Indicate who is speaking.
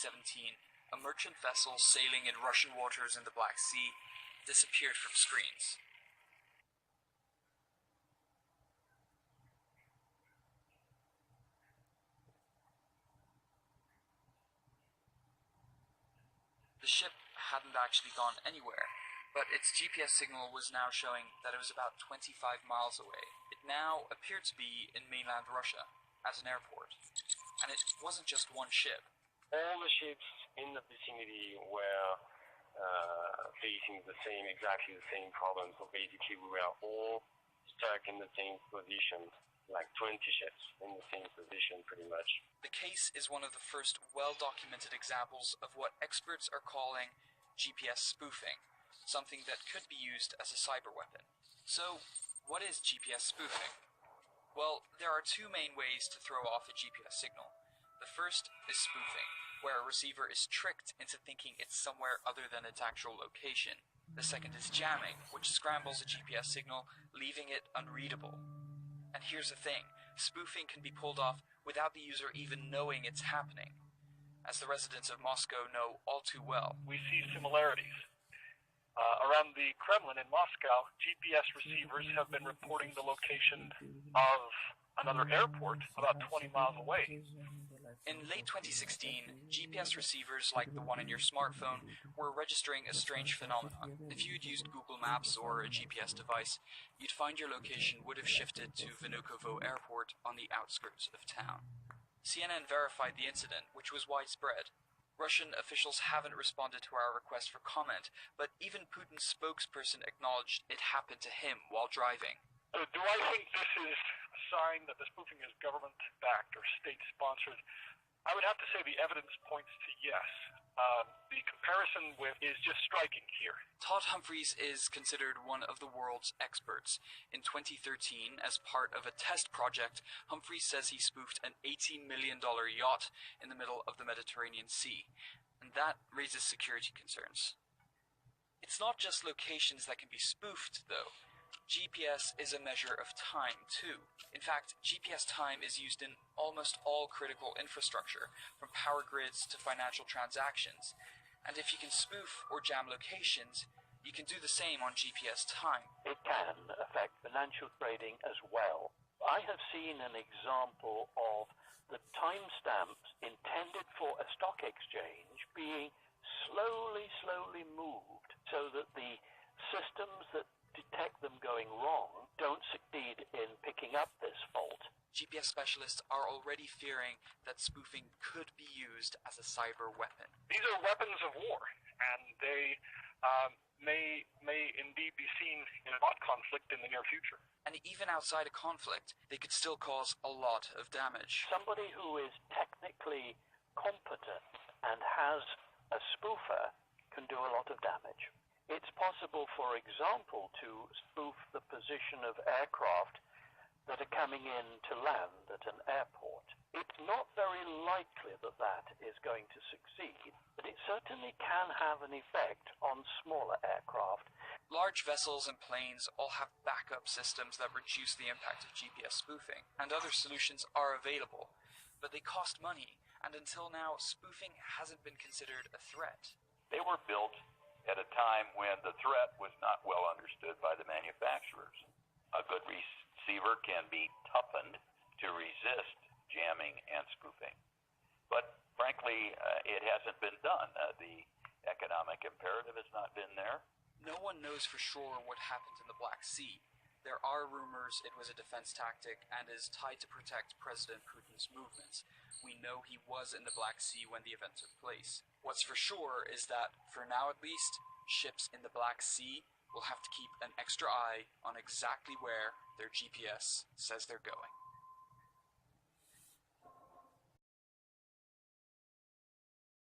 Speaker 1: 2017, a merchant vessel sailing in Russian waters in the Black Sea disappeared from screens. The ship hadn't actually gone anywhere, but its GPS signal was now showing that it was about 25 miles away. It now appeared to be in mainland Russia, at an airport. And it wasn't just one ship.
Speaker 2: All the ships in the vicinity were facing exactly the same problem. So basically we were all stuck in the same position, like 20 ships in the same position pretty much.
Speaker 1: The case is one of the first well-documented examples of what experts are calling GPS spoofing, something that could be used as a cyber weapon. So, what is GPS spoofing? Well, there are two main ways to throw off a GPS signal. The first is spoofing, where a receiver is tricked into thinking it's somewhere other than its actual location. The second is jamming, which scrambles a GPS signal, leaving it unreadable. And here's the thing, spoofing can be pulled off without the user even knowing it's happening, as the residents of Moscow know all too well.
Speaker 3: We see similarities. Around the Kremlin in Moscow, GPS receivers have been reporting the location of another airport about 20 miles away.
Speaker 1: In late 2016, GPS receivers like the one in your smartphone were registering a strange phenomenon. If you'd used Google Maps or a GPS device, you'd find your location would have shifted to Vnukovo Airport on the outskirts of town. CNN verified the incident, which was widespread. Russian officials haven't responded to our request for comment, but even Putin's spokesperson acknowledged it happened to him while driving.
Speaker 3: Do I think this is a sign that the spoofing is government-backed or state-sponsored? I would have to say the evidence points to yes. The comparison is just striking here.
Speaker 1: Todd Humphreys is considered one of the world's experts. In 2013, as part of a test project, Humphreys says he spoofed an $18 million yacht in the middle of the Mediterranean Sea, and that raises security concerns. It's not just locations that can be spoofed, though. GPS is a measure of time, too. In fact, GPS time is used in almost all critical infrastructure, from power grids to financial transactions. And if you can spoof or jam locations, you can do the same on GPS time.
Speaker 4: It can affect financial trading as well. I have seen an example of the timestamps intended for a stock exchange being slowly moved so that the systems that detect them going wrong don't succeed in picking up this fault.
Speaker 1: GPS specialists are already fearing that spoofing could be used as a cyber weapon.
Speaker 3: These are weapons of war, and they may indeed be seen in a hot conflict in the near future.
Speaker 1: And even outside a conflict, they could still cause a lot of damage.
Speaker 4: Somebody who is technically competent and has a spoofer can do a lot of damage. It's possible, for example, to spoof the position of aircraft that are coming in to land at an airport. It's not very likely that that is going to succeed, but it certainly can have an effect on smaller aircraft.
Speaker 1: Large vessels and planes all have backup systems that reduce the impact of GPS spoofing, and other solutions are available, but they cost money, and until now, spoofing hasn't been considered a threat.
Speaker 5: They were built at a time when the threat was not well understood by the manufacturers. A good receiver can be toughened to resist jamming and spoofing. But frankly, it hasn't been done. The economic imperative has not been there.
Speaker 1: No one knows for sure what happened in the Black Sea. There are rumors it was a defense tactic and is tied to protect President Putin's movements. We know he was in the Black Sea when the event took place. What's for sure is that, for now at least, ships in the Black Sea will have to keep an extra eye on exactly where their GPS says they're going.